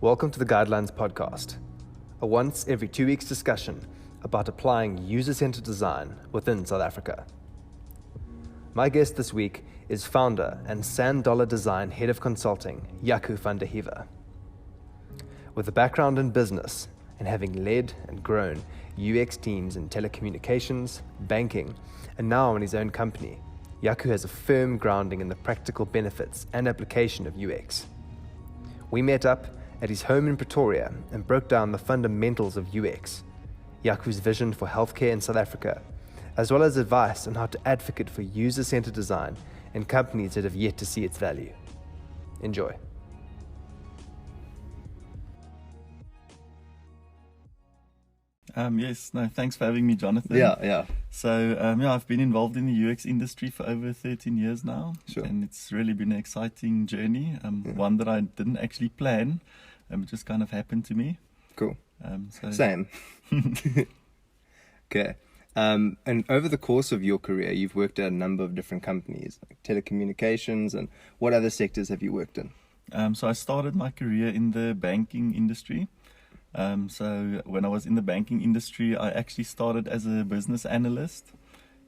Welcome to the Guidelines Podcast, a once every 2 weeks discussion about applying user-centered design within South Africa. My guest this week is founder and Sand Dollar Design Head of Consulting, Jaco van der Heever. With a background in business and having led and grown UX teams in telecommunications, banking, and now in his own company, Jaco has a firm grounding in the practical benefits and application of UX. We met up at his home in Pretoria and broke down the fundamentals of UX, Jaco's vision for healthcare in South Africa, as well as advice on how to advocate for user-centered design in companies that have yet to see its value. Enjoy. Thanks for having me, Jonathan. Yeah. So, I've been involved in the UX industry for over 13 years now. Sure. And it's really been an exciting journey, one that I didn't actually plan. It just kind of happened to me. Cool. Same. Okay. And over the course of your career, you've worked at a number of different companies, like telecommunications, and what other sectors have you worked in? So I started my career in the banking industry. So when I was in the banking industry, I actually started as a business analyst,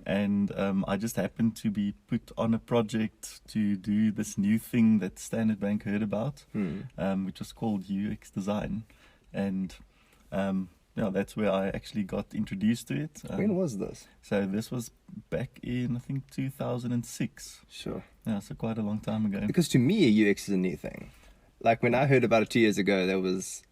and I just happened to be put on a project to do this new thing that Standard Bank heard about, which was called UX design. And that's where I actually got introduced to it. When was this? So this was back in, I think, 2006. Sure. Yeah, so quite a long time ago. Because to me, UX is a new thing. Like when I heard about it 2 years ago, it was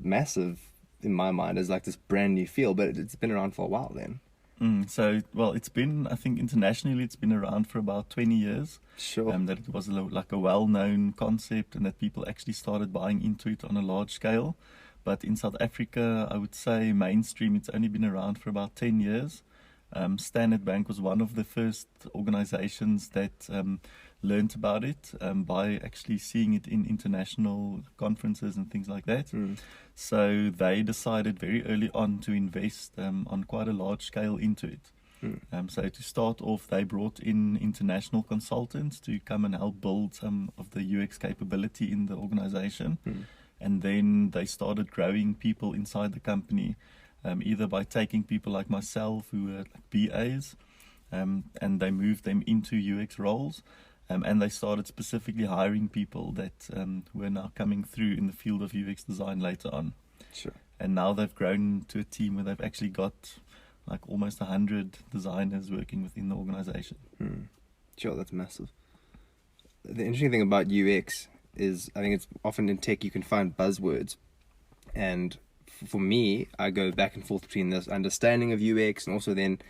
massive in my mind as like this brand new field, but it's been around for a while then. It's been, I think internationally, it's been around for about 20 years. Sure. That it was like a well-known concept and that people actually started buying into it on a large scale. But in South Africa, I would say mainstream, it's only been around for about 10 years. Standard Bank was one of the first organizations that learned about it by actually seeing it in international conferences and things like that. So they decided very early on to invest on quite a large scale into it. So to start off, they brought in international consultants to come and help build some of the UX capability in the organization. And then they started growing people inside the company, either by taking people like myself who were like BAs, and they moved them into UX roles. And they started specifically hiring people that were now coming through in the field of UX design later on. Sure. And now they've grown to a team where they've actually got like almost 100 designers working within the organization. Sure, that's massive. The interesting thing about UX is I think it's often in tech you can find buzzwords. And for me, I go back and forth between this understanding of UX and also then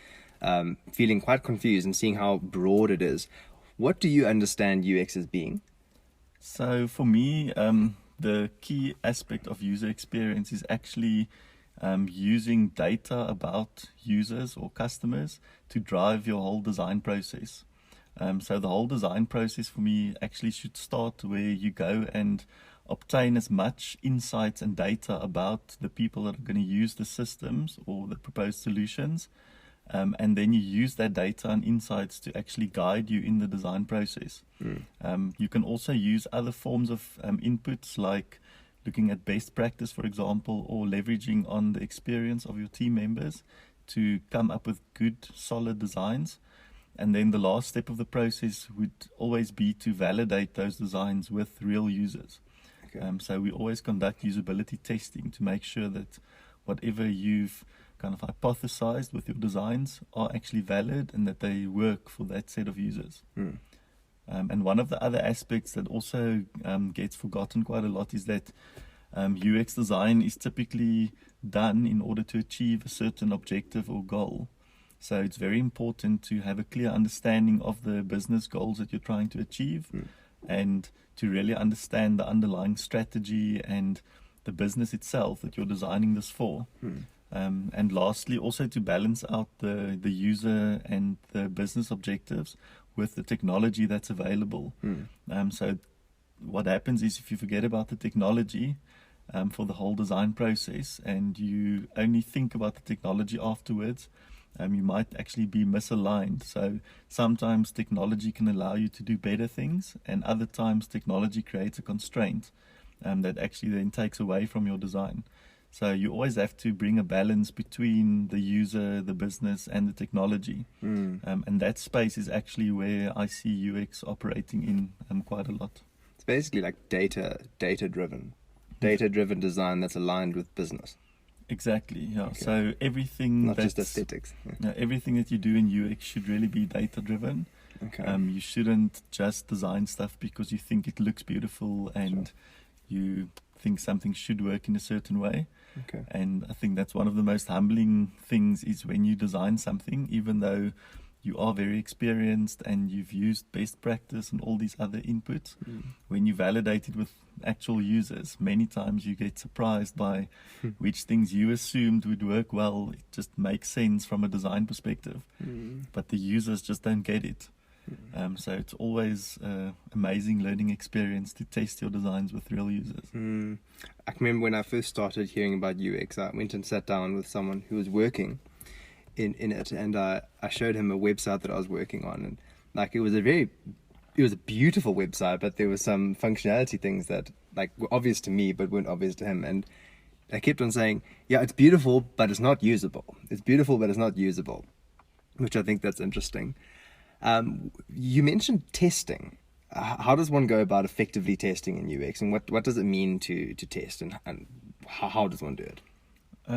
feeling quite confused and seeing how broad it is. What do you understand UX as being? So for me, the key aspect of user experience is actually using data about users or customers to drive your whole design process. So the whole design process for me actually should start where you go and obtain as much insights and data about the people that are going to use the systems or the proposed solutions. And then you use that data and insights to actually guide you in the design process. You can also use other forms of inputs like looking at best practice, for example, or leveraging on the experience of your team members to come up with good, solid designs. And then the last step of the process would always be to validate those designs with real users. Okay. So we always conduct usability testing to make sure that whatever you've kind of hypothesized with your designs are actually valid and that they work for that set of users. And one of the other aspects that also gets forgotten quite a lot is that UX design is typically done in order to achieve a certain objective or goal. So it's very important to have a clear understanding of the business goals that you're trying to achieve and to really understand the underlying strategy and the business itself that you're designing this for. And lastly, also to balance out the user and the business objectives with the technology that's available. So what happens is if you forget about the technology for the whole design process and you only think about the technology afterwards, you might actually be misaligned. So sometimes technology can allow you to do better things, and other times technology creates a constraint. that actually then takes away from your design. So you always have to bring a balance between the user, the business, and the technology. And that space is actually where I see UX operating in quite a lot. It's basically like data-driven design that's aligned with business. Exactly, yeah. Okay. So everything Not just aesthetics. everything that you do in UX should really be data-driven. Okay. You shouldn't just design stuff because you think it looks beautiful and you think something should work in a certain way. Okay. And I think that's one of the most humbling things is when you design something, even though you are very experienced and you've used best practice and all these other inputs, when you validate it with actual users, many times you get surprised by which things you assumed would work well. It just makes sense from a design perspective, but the users just don't get it. So it's always an amazing learning experience to test your designs with real users. I can remember when I first started hearing about UX, I went and sat down with someone who was working in it, and I showed him a website that I was working on, and like it was a beautiful website, but there were some functionality things that like were obvious to me but weren't obvious to him, and I kept on saying, yeah, it's beautiful but it's not usable. It's beautiful but it's not usable, which I think that's interesting. You mentioned testing. How does one go about effectively testing in UX, and what does it mean to test, and how does one do it?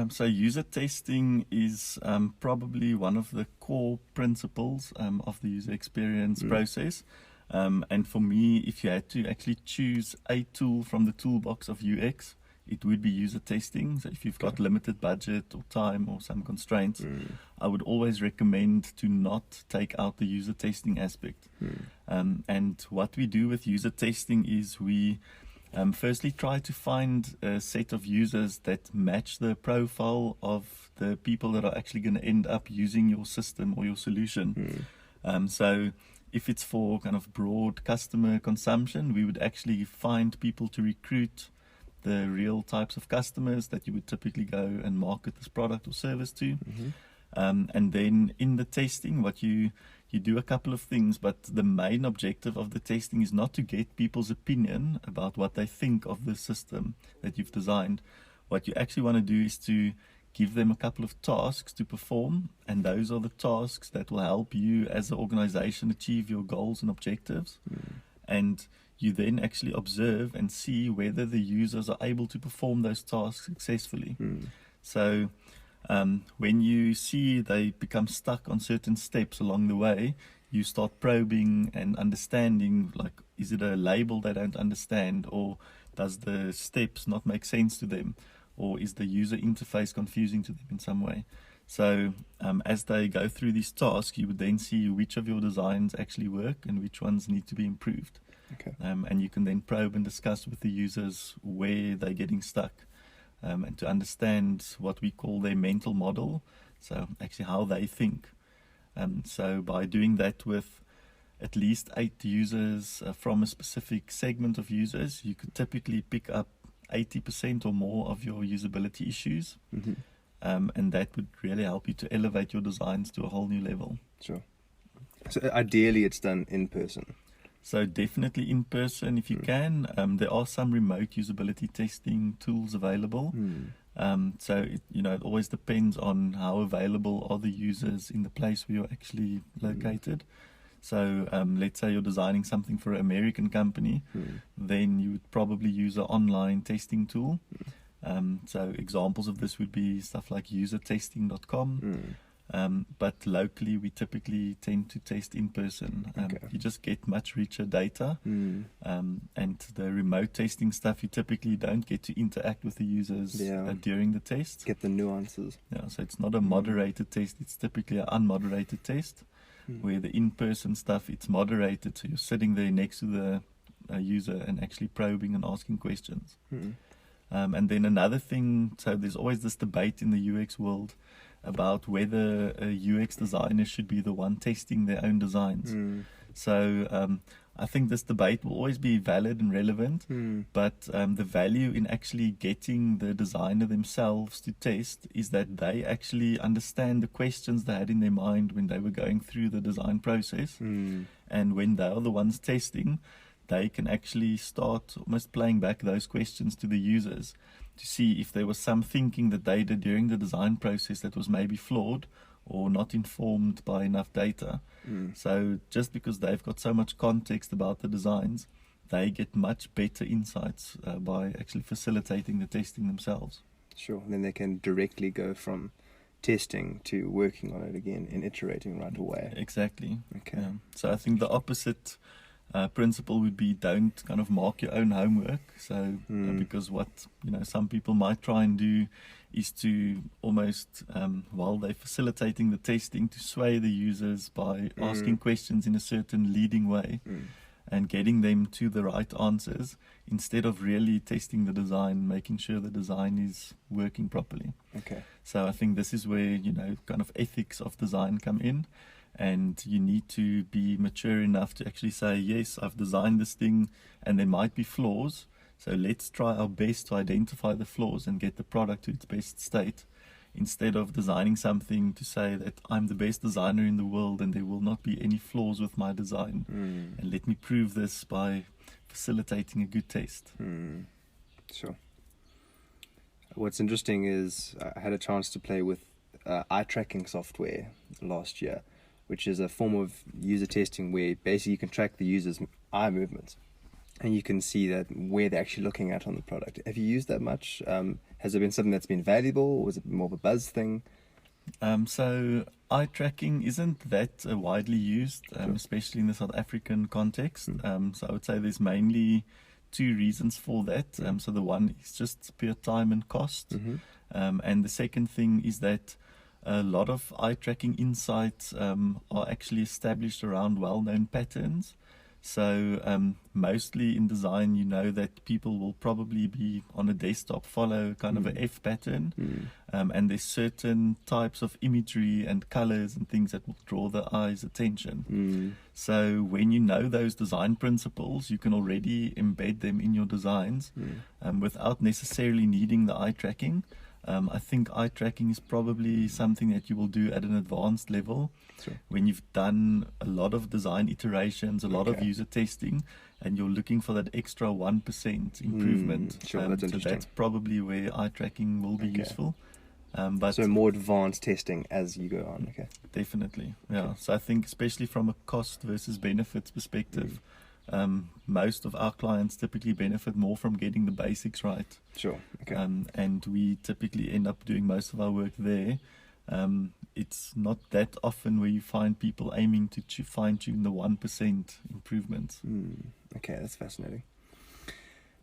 So user testing is probably one of the core principles of the user experience process. And for me, if you had to actually choose a tool from the toolbox of UX, it would be user testing. So if you've got limited budget or time or some constraints, I would always recommend to not take out the user testing aspect. And what we do with user testing is we firstly try to find a set of users that match the profile of the people that are actually going to end up using your system or your solution. So if it's for kind of broad customer consumption, we would actually find people to recruit the real types of customers that you would typically go and market this product or service to. And then in the testing, what you do a couple of things, but the main objective of the testing is not to get people's opinion about what they think of the system that you've designed. What you actually want to do is to give them a couple of tasks to perform, and those are the tasks that will help you as an organization achieve your goals and objectives. And you then actually observe and see whether the users are able to perform those tasks successfully. So when you see they become stuck on certain steps along the way, you start probing and understanding, like, is it a label they don't understand, or does the steps not make sense to them, or is the user interface confusing to them in some way? So as they go through these tasks, you would then see which of your designs actually work and which ones need to be improved. And you can then probe and discuss with the users where they're getting stuck, and to understand what we call their mental model, so actually how they think. So by doing that with at least 8 users from a specific segment of users, you could typically pick up 80% or more of your usability issues. And that would really help you to elevate your designs to a whole new level. Sure. So ideally it's done in person. So definitely in person if you can. There are some remote usability testing tools available. So it always depends on how available are the users in the place where you're actually located. So let's say you're designing something for an American company, then you would probably use an online testing tool. So examples of this would be stuff like usertesting.com. But locally, we typically tend to test in person. You just get much richer data. And the remote testing stuff, you typically don't get to interact with the users during the test. Get the nuances. Yeah, so it's not a moderated test. It's typically an unmoderated test, where the in-person stuff, it's moderated. So you're sitting there next to the user and actually probing and asking questions. And then another thing, so there's always this debate in the UX world about whether a UX designer should be the one testing their own designs. So I think this debate will always be valid and relevant, but the value in actually getting the designer themselves to test is that they actually understand the questions they had in their mind when they were going through the design process. And when they are the ones testing, they can actually start almost playing back those questions to the users to see if there was some thinking that they did during the design process that was maybe flawed or not informed by enough data. So just because they've got so much context about the designs, they get much better insights by actually facilitating the testing themselves. Sure. And then they can directly go from testing to working on it again and iterating right away. Exactly. Okay. Yeah. So I think the opposite principle would be don't kind of mark your own homework. So because what some people might try and do is to almost while they're facilitating the testing, to sway the users by asking questions in a certain leading way and getting them to the right answers instead of really testing the design, making sure the design is working properly. Okay. So I think this is where kind of ethics of design come in. And you need to be mature enough to actually say, yes, I've designed this thing and there might be flaws. So let's try our best to identify the flaws and get the product to its best state, instead of designing something to say that I'm the best designer in the world and there will not be any flaws with my design. And let me prove this by facilitating a good test. Sure. What's interesting is I had a chance to play with eye tracking software last year, which is a form of user testing where basically you can track the user's eye movements and you can see that where they're actually looking at on the product. Have you used that much? Has there been something that's been valuable, or was it more of a buzz thing? So eye tracking isn't that widely used, especially in the South African context. So I would say there's mainly two reasons for that. So the one is just pure time and cost. And the second thing is that a lot of eye tracking insights are actually established around well-known patterns. So mostly in design, that people will probably be on a desktop follow kind of a F pattern. And there's certain types of imagery and colors and things that will draw the eye's attention. So when you know those design principles, you can already embed them in your designs without necessarily needing the eye tracking. I think eye tracking is probably something that you will do at an advanced level when you've done a lot of design iterations, a lot of user testing, and you're looking for that extra 1% improvement. Sure, that's interesting. So that's probably where eye tracking will be useful. But so more advanced testing as you go on. Okay. Definitely, yeah. So I think especially from a cost versus benefits perspective, most of our clients typically benefit more from getting the basics right. Sure. Okay. And we typically end up doing most of our work there. It's not that often where you find people aiming to fine-tune the 1% improvements. Okay, that's fascinating.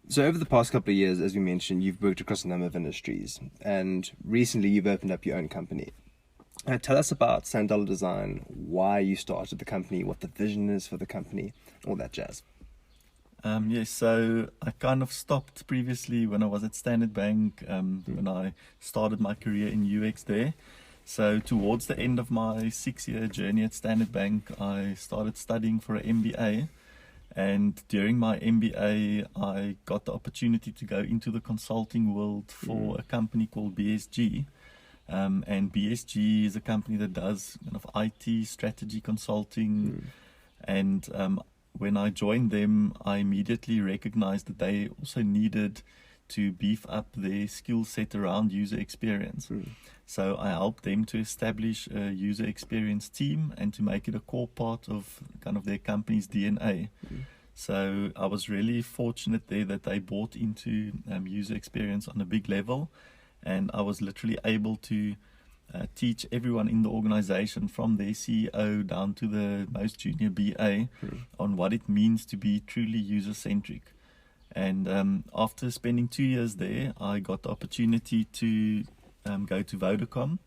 So over the past couple of years, as we mentioned, you've worked across a number of industries, and recently you've opened up your own company. Tell us about Sandala Design, why you started the company, what the vision is for the company, all that jazz. Yes, so I kind of stopped previously when I was at Standard Bank, when I started my career in UX there. So towards the end of my 6-year journey at Standard Bank, I started studying for an MBA. And during my MBA, I got the opportunity to go into the consulting world for a company called BSG. And BSG is a company that does kind of IT strategy consulting. And when I joined them, I immediately recognized that they also needed to beef up their skill set around user experience. So I helped them to establish a user experience team and to make it a core part of kind of their company's DNA. So I was really fortunate there that they bought into user experience on a big level, and I was literally able to teach everyone in the organization, from their CEO down to the most junior BA, on what it means to be truly user-centric. And after spending 2 years there, I got the opportunity to go to Vodacom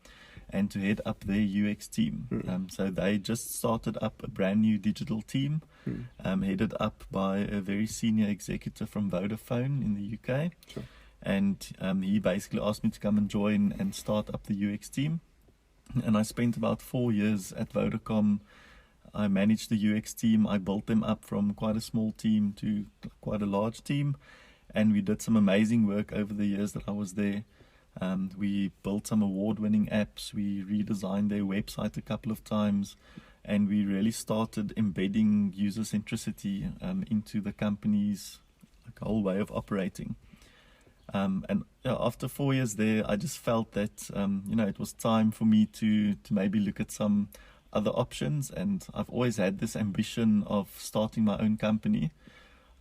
and to head up their UX team. So they just started up a brand new digital team, headed up by a very senior executive from Vodafone in the UK. Sure. And he basically asked me to come and join and start up the UX team. And I spent about 4 years at Vodacom. I managed the UX team. I built them up from quite a small team to quite a large team. And we did some amazing work over the years that I was there. We built some award-winning apps. We redesigned their website a couple of times. and we really started embedding user centricity into the company's whole way of operating. And after 4 years there, I just felt that it was time for me to maybe look at some other options. And I've always had this ambition of starting my own company.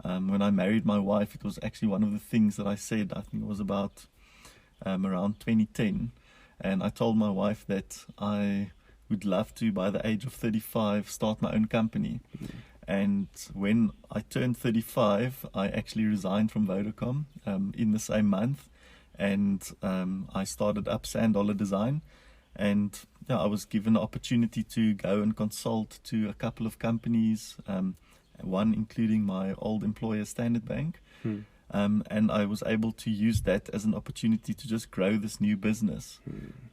When I married my wife, it was actually one of the things that I said. I think it was about around 2010, and I told my wife that I would love to, by the age of 35, start my own company. And when I turned 35, I actually resigned from Vodacom in the same month, and I started up Sand Dollar Design. And I was given the opportunity to go and consult to a couple of companies, one including my old employer, Standard Bank. And I was able to use that as an opportunity to just grow this new business.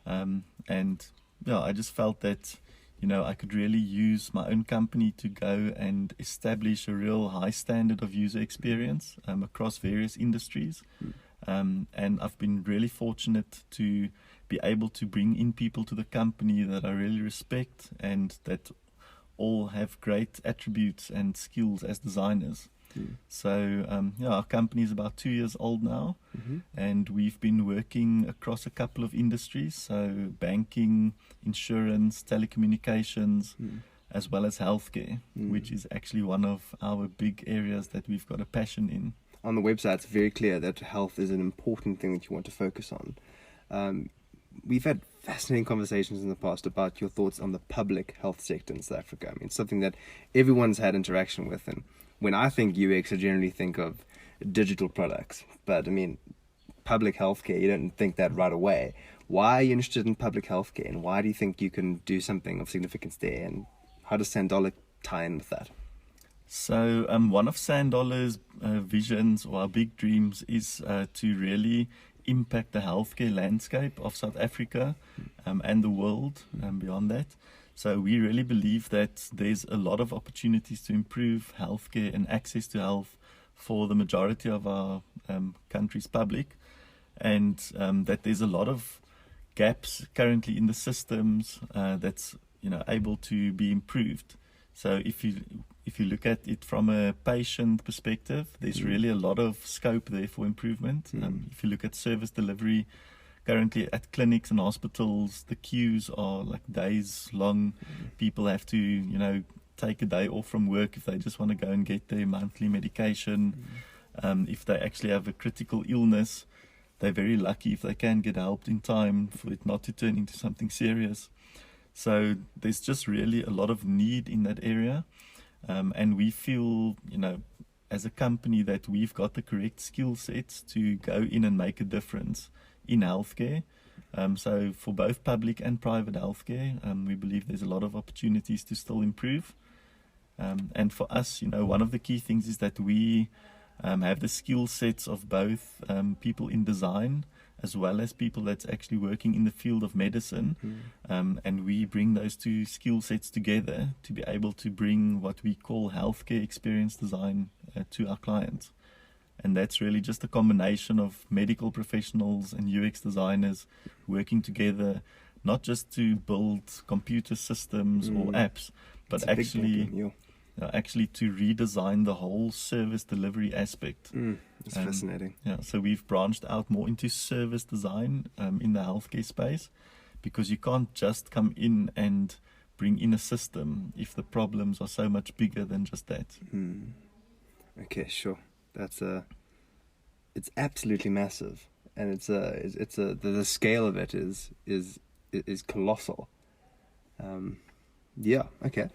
And I just felt that I could really use my own company to go and establish a real high standard of user experience across various industries. And I've been really fortunate to be able to bring in people to the company that I really respect and that all have great attributes and skills as designers. So our company is about 2 years old now, and we've been working across a couple of industries, so banking, insurance, telecommunications, as well as healthcare, which is actually one of our big areas that we've got a passion in. On the website, it's very clear that health is an important thing that you want to focus on. We've had fascinating conversations in the past about your thoughts on the public health sector in South Africa. I mean, it's something that everyone's had interaction with, and when I think UX, I generally think of digital products. But I mean, public healthcare, you don't think that right away. Why are you interested in public healthcare, and why do you think you can do something of significance there? And how does Sand Dollar tie in with that? So one of Sand Dollar's visions, or our big dreams, is to really impact the healthcare landscape of South Africa and the world beyond that. So we really believe that there's a lot of opportunities to improve healthcare and access to health for the majority of our country's public, and that there's a lot of gaps currently in the systems that's able to be improved. So if you look at it from a patient perspective, there's really a lot of scope there for improvement. If you look at service delivery, currently at clinics and hospitals, the queues are like days long. People have to, take a day off from work if they just want to go and get their monthly medication. If they actually have a critical illness, they're very lucky if they can get helped in time for it not to turn into something serious. So there's just really a lot of need in that area. And we feel, as a company, that we've got the correct skill sets to go in and make a difference in healthcare. So for both public and private healthcare, we believe there's a lot of opportunities to still improve. And for us, one of the key things is that we have the skill sets of both people in design as well as people that's actually working in the field of medicine. And we bring those two skill sets together to be able to bring what we call healthcare experience design to our clients. And that's really just a combination of medical professionals and UX designers working together, not just to build computer systems or apps, but actually to redesign the whole service delivery aspect. That's fascinating. So we've branched out more into service design in the healthcare space, because you can't just come in and bring in a system if the problems are so much bigger than just that. Okay, sure. It's absolutely massive, and the scale of it is colossal. Okay.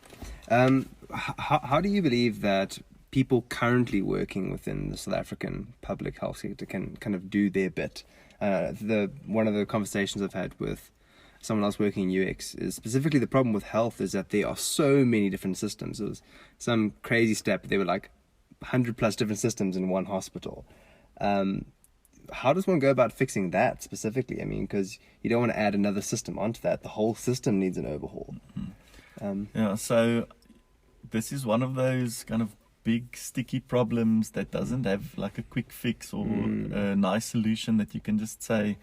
How do you believe that people currently working within the South African public health sector can kind of do their bit? One of the conversations I've had with someone else working in UX is specifically the problem with health is that there are so many different systems. It was some crazy stat, but there were like 100 plus different systems in one hospital. How does one go about fixing that specifically? I mean, because you don't want to add another system onto that. The whole system needs an overhaul. So this is one of those kind of big sticky problems that doesn't have like a quick fix or a nice solution that you can just say,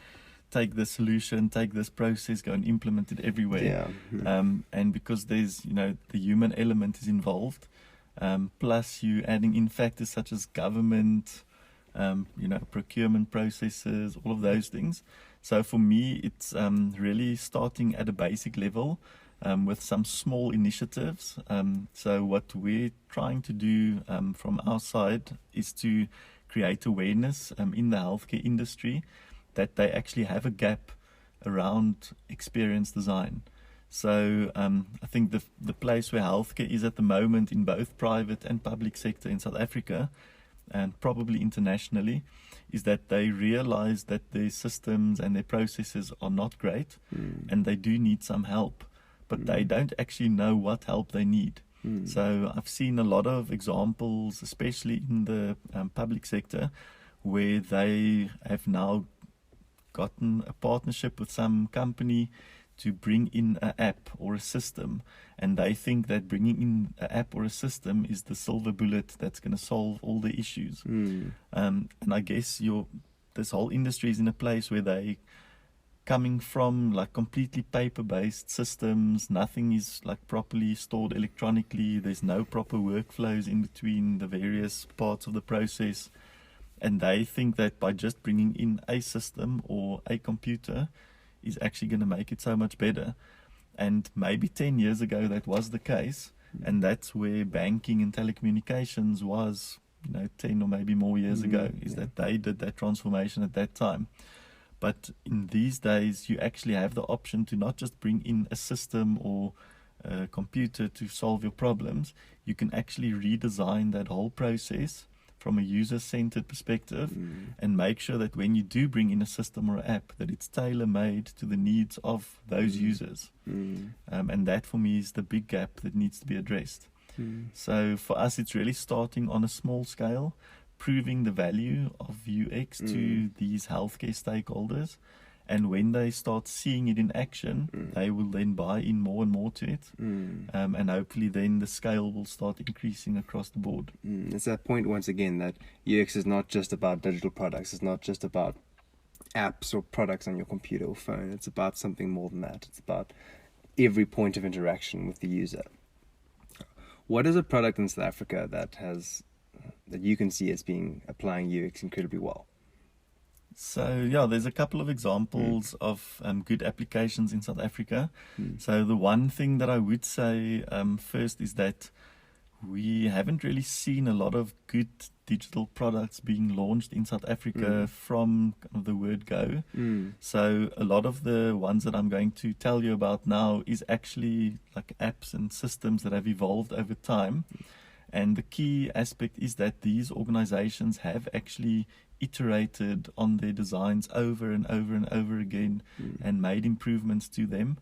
take this solution, take this process, go and implement it everywhere. And because there's, the human element is involved, plus you adding in factors such as government, procurement processes, all of those things. So for me, it's really starting at a basic level with some small initiatives. So what we're trying to do from our side is to create awareness in the healthcare industry that they actually have a gap around experience design. So I think the place where healthcare is at the moment in both private and public sector in South Africa, and probably internationally, is that they realize that their systems and their processes are not great and they do need some help, but they don't actually know what help they need. So I've seen a lot of examples, especially in the public sector, where they have now gotten a partnership with some company to bring in an app or a system, and they think that bringing in an app or a system is the silver bullet that's going to solve all the issues. And I guess this whole industry is in a place where they coming from like completely paper-based systems. Nothing is like properly stored electronically. There's no proper workflows in between the various parts of the process, and they think that by just bringing in a system or a computer is actually going to make it so much better. And maybe 10 years ago that was the case, and that's where banking and telecommunications was, 10 or maybe more years ago, is that they did that transformation at that time. But in these days, you actually have the option to not just bring in a system or a computer to solve your problems. You can actually redesign that whole process from a user-centered perspective and make sure that when you do bring in a system or an app, that it's tailor-made to the needs of those users. And that for me is the big gap that needs to be addressed. So for us, it's really starting on a small scale, proving the value of UX to these healthcare stakeholders. And when they start seeing it in action, they will then buy in more and more to it. And hopefully then the scale will start increasing across the board. It's that point once again that UX is not just about digital products. It's not just about apps or products on your computer or phone. It's about something more than that. It's about every point of interaction with the user. What is a product in South Africa that you can see as being applying UX incredibly well? So, there's a couple of examples of good applications in South Africa. So the one thing that I would say first is that we haven't really seen a lot of good digital products being launched in South Africa from kind of the word go. So a lot of the ones that I'm going to tell you about now is actually like apps and systems that have evolved over time. And the key aspect is that these organizations have actually iterated on their designs over and over and over again and made improvements to them.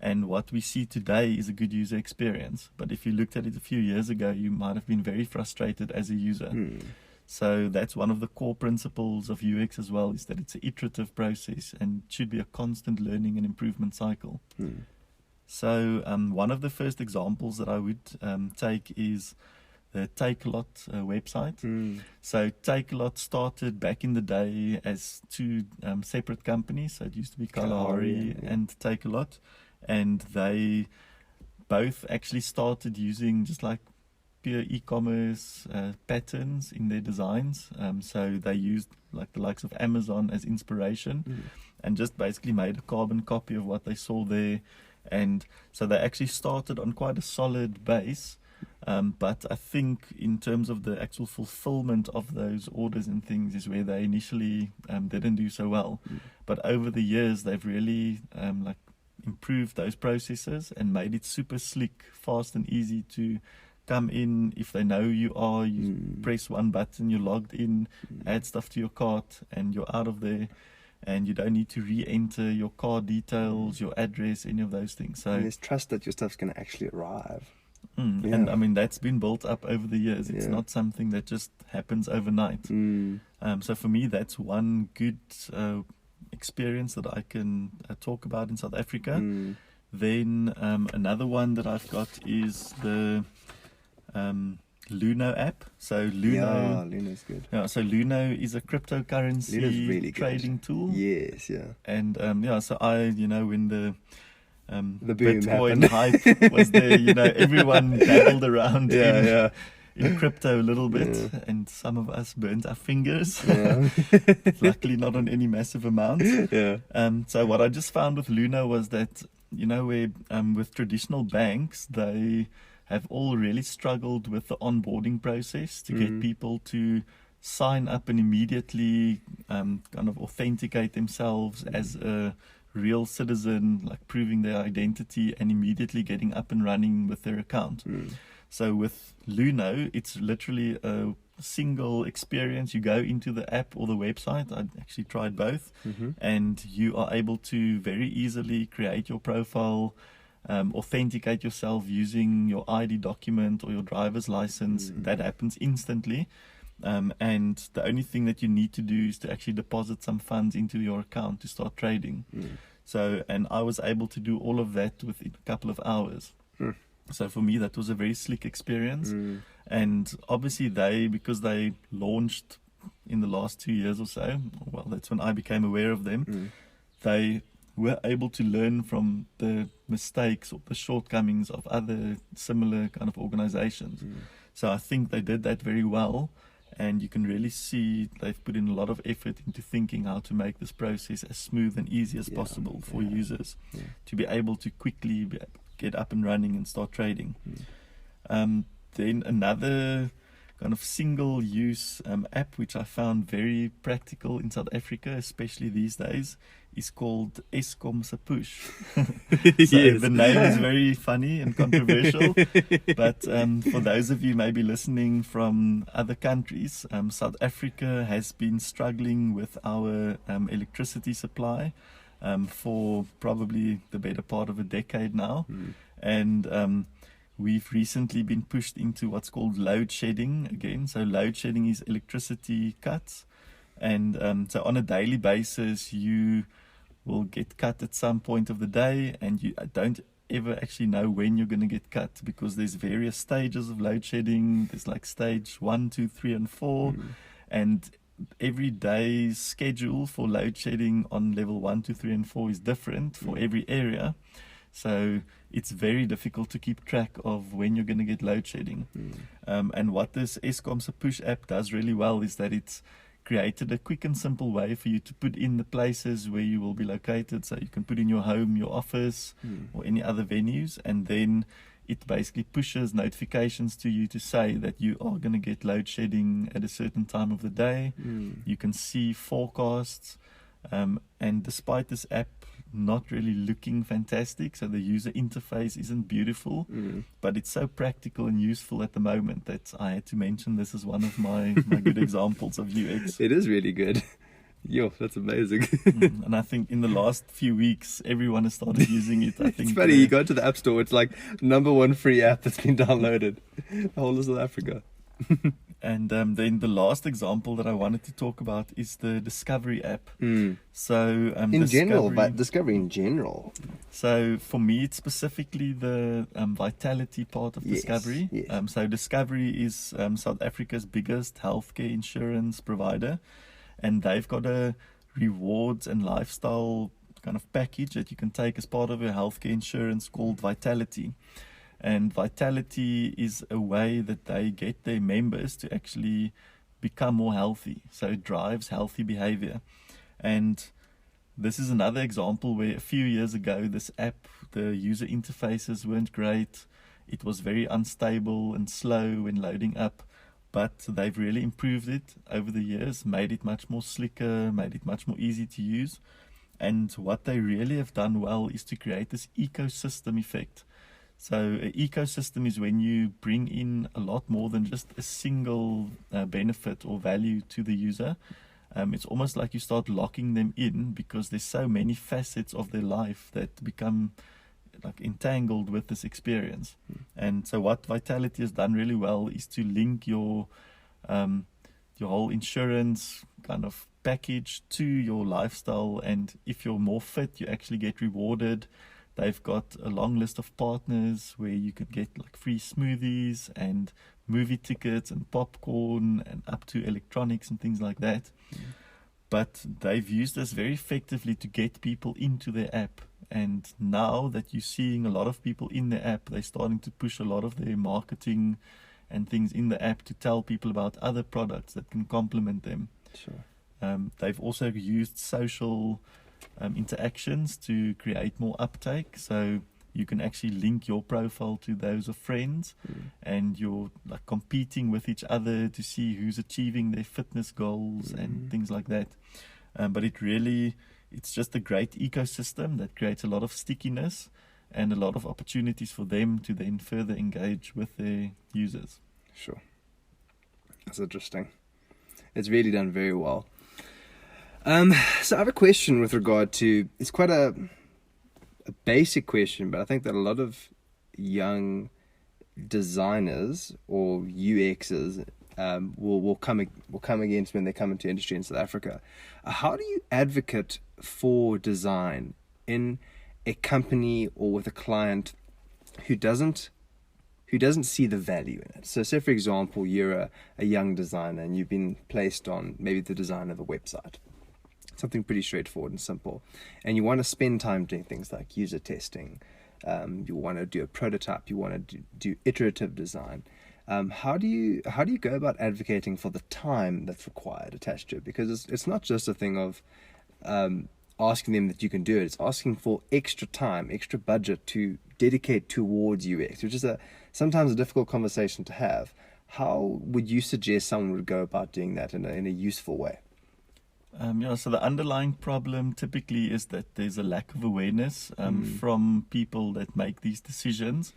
And what we see today is a good user experience. But if you looked at it a few years ago, you might have been very frustrated as a user. So that's one of the core principles of UX as well, is that it's an iterative process and should be a constant learning and improvement cycle. So one of the first examples that I would take is the Takealot website. So Takealot started back in the day as two separate companies. So it used to be Kalahari and Takealot, and they both actually started using just like pure e-commerce patterns in their designs. So they used like the likes of Amazon as inspiration and just basically made a carbon copy of what they saw there. And so they actually started on quite a solid base. But I think in terms of the actual fulfillment of those orders and things is where they initially didn't do so well. But over the years, they've really improved those processes and made it super slick, fast and easy to come in. If they know you are, you press one button, you're logged in, add stuff to your cart, and you're out of there. And you don't need to re-enter your card details, your address, any of those things. So and there's trust that your stuff's going to actually arrive. And I mean, that's been built up over the years. It's not something that just happens overnight. So for me, that's one good experience that I can talk about in South Africa. Then another one that I've got is the Luno app. So Yeah, Luno's good. Yeah, so Luno is a cryptocurrency Luno's really good. trading tool. Yes, yeah. And so when the boom Bitcoin happened. hype was there, everyone dabbled around Yeah, in crypto a little bit, Yeah. and some of us burnt our fingers. Yeah. Luckily, not on any massive amount. Yeah. So what I just found with Luno was that, where with traditional banks, they have all really struggled with the onboarding process to get people to sign up and immediately kind of authenticate themselves as a real citizen, like proving their identity and immediately getting up and running with their account. So with Luno, it's literally a single experience. You go into the app or the website. I actually tried both, and you are able to very easily create your profile, authenticate yourself using your ID document or your driver's license. That happens instantly. And the only thing that you need to do is to actually deposit some funds into your account to start trading. So, and I was able to do all of that within a couple of hours. So for me, that was a very slick experience. And obviously because they launched in the last 2 years or so, well, that's when I became aware of them, they were able to learn from the mistakes or the shortcomings of other similar kind of organizations. So I think they did that very well. And you can really see they've put in a lot of effort into thinking how to make this process as smooth and easy as possible for users to be able to quickly get up and running and start trading. Then another kind of single-use app which I found very practical in South Africa, especially these days, is called Eskom se Push. So the name is very funny and controversial, but for those of you maybe listening from other countries, South Africa has been struggling with our electricity supply for probably the better part of a decade now. And we've recently been pushed into what's called load shedding again. So load shedding is electricity cuts. And so on a daily basis, you will get cut at some point of the day, and you don't ever actually know when you're going to get cut, because there's various stages of load shedding. There's like stage 1, 2, 3, and 4. And every day's schedule for load shedding on level 1, 2, 3, and 4 is different for every area. So it's very difficult to keep track of when you're going to get load shedding. And what this Eskom se Push app does really well is that it's created a quick and simple way for you to put in the places where you will be located. So you can put in your home, your office, or any other venues, and then it basically pushes notifications to you to say that you are going to get load shedding at a certain time of the day. You can see forecasts, and despite this app not really looking fantastic, so the user interface isn't beautiful, but it's so practical and useful at the moment that I had to mention this as one of my good examples of UX. It is really good. Yo, that's amazing. And I think in the last few weeks, everyone has started using it. I think It's funny, you go to the App Store, it's like #1 free app that's been downloaded. The whole of South Africa. And then the last example that I wanted to talk about is the Discovery app. So Discovery in general. So for me, it's specifically the Vitality part of Discovery. Yes. So Discovery is South Africa's biggest healthcare insurance provider, and they've got a rewards and lifestyle kind of package that you can take as part of your healthcare insurance called Vitality. And Vitality is a way that they get their members to actually become more healthy. So it drives healthy behavior. And this is another example where a few years ago, this app, the user interfaces weren't great. It was very unstable and slow when loading up. But they've really improved it over the years, made it much more slicker, made it much more easy to use. And what they really have done well is to create this ecosystem effect. So an ecosystem is when you bring in a lot more than just a single benefit or value to the user. It's almost like you start locking them in because there's so many facets of their life that become like entangled with this experience. And so what Vitality has done really well is to link your whole insurance kind of package to your lifestyle. And if you're more fit, you actually get rewarded. They've got a long list of partners where you could get like free smoothies and movie tickets and popcorn and up to electronics and things like that. But they've used this very effectively to get people into their app. And now that you're seeing a lot of people in the app, they're starting to push a lot of their marketing and things in the app to tell people about other products that can complement them. Sure. They've also used social interactions to create more uptake. So you can actually link your profile to those of friends, and you're like competing with each other to see who's achieving their fitness goals and things like that. But it's just a great ecosystem that creates a lot of stickiness and a lot of opportunities for them to then further engage with their users. Sure. That's interesting. It's really done very well. So I have a question with regard to, it's quite a basic question, but I think that a lot of young designers or UXers will come against when they come into industry in South Africa. How do you advocate for design in a company or with a client who doesn't see the value in it? So say, for example, you're a young designer and you've been placed on maybe the design of a website, something pretty straightforward and simple, and you want to spend time doing things like user testing, you want to do a prototype, you want to do iterative design. How do you go about advocating for the time that's required attached to it? Because it's not just a thing of asking them that you can do it. It's asking for extra time, extra budget to dedicate towards UX, which is sometimes a difficult conversation to have. How would you suggest someone would go about doing that in a useful way? So the underlying problem typically is that there's a lack of awareness from people that make these decisions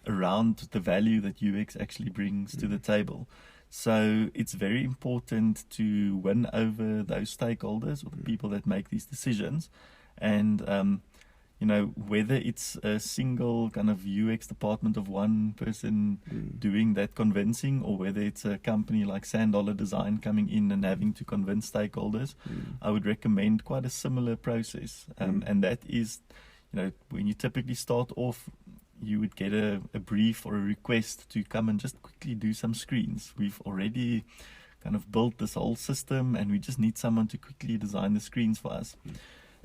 around the value that UX actually brings to the table. So it's very important to win over those stakeholders or the people that make these decisions. And, whether it's a single kind of UX department of one person doing that convincing, or whether it's a company like Sand Design coming in and having to convince stakeholders, I would recommend quite a similar process. And that is, when you typically start off, you would get a brief or a request to come and just quickly do some screens. We've already kind of built this whole system and we just need someone to quickly design the screens for us.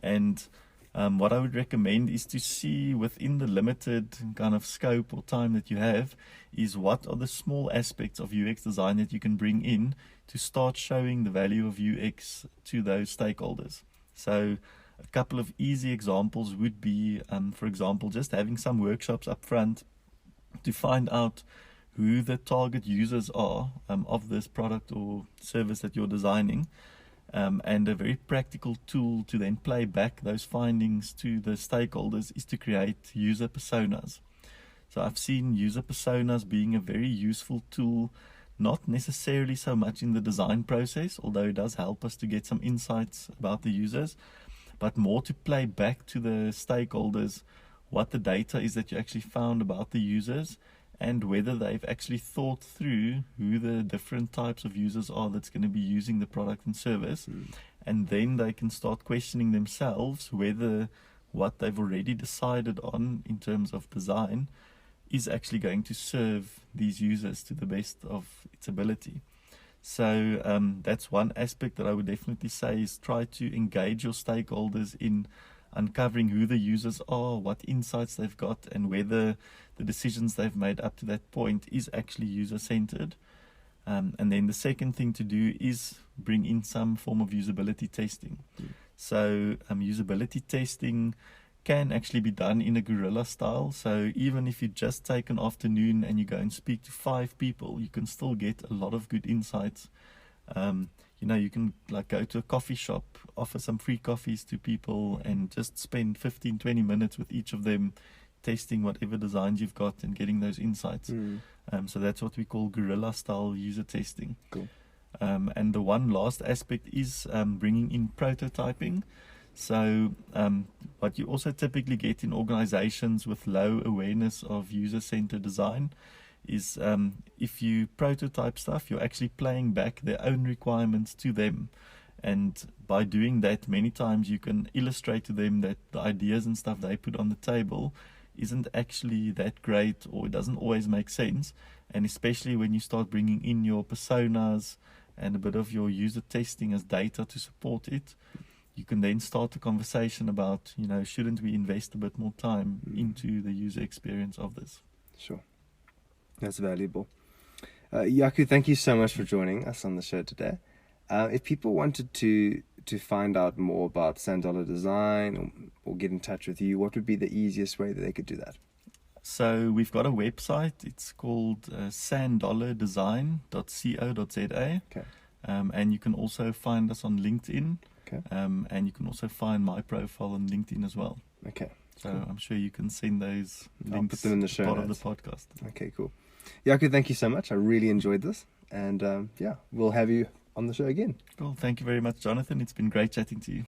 And what I would recommend is to see within the limited kind of scope or time that you have is what are the small aspects of UX design that you can bring in to start showing the value of UX to those stakeholders. So a couple of easy examples would be, for example, just having some workshops up front to find out who the target users are of this product or service that you're designing. And a very practical tool to then play back those findings to the stakeholders is to create user personas. So I've seen user personas being a very useful tool, not necessarily so much in the design process, although it does help us to get some insights about the users, but more to play back to the stakeholders what the data is that you actually found about the users and whether they've actually thought through who the different types of users are that's going to be using the product and service. And then they can start questioning themselves whether what they've already decided on in terms of design is actually going to serve these users to the best of its ability. So that's one aspect that I would definitely say is try to engage your stakeholders in uncovering who the users are, what insights they've got, and whether the decisions they've made up to that point is actually user-centered. And then the second thing to do is bring in some form of usability testing. So usability testing can actually be done in a guerrilla style. So even if you just take an afternoon and you go and speak to 5 people, you can still get a lot of good insights. You can like go to a coffee shop, offer some free coffees to people and just spend 15-20 minutes with each of them testing whatever designs you've got and getting those insights. So that's what we call guerrilla style user testing. Cool. And the one last aspect is bringing in prototyping. So what you also typically get in organizations with low awareness of user-centered design is if you prototype stuff, you're actually playing back their own requirements to them. And by doing that, many times you can illustrate to them that the ideas and stuff they put on the table isn't actually that great, or it doesn't always make sense. And especially when you start bringing in your personas and a bit of your user testing as data to support it, you can then start a conversation about, shouldn't we invest a bit more time into the user experience of this? Sure. That's valuable. Jaco, thank you so much for joining us on the show today. If people wanted to find out more about Sand Design or get in touch with you, what would be the easiest way that they could do that? So we've got a website. It's called sanddollardesign.co.za. Okay. And you can also find us on LinkedIn. Okay. And you can also find my profile on LinkedIn as well. Okay. So cool. I'm sure you can send those links. I'll put them in the show part notes. of the podcast. Okay, cool. Jaco, thank you so much. I really enjoyed this. And we'll have you on the show again. Cool. Thank you very much, Jonathan. It's been great chatting to you.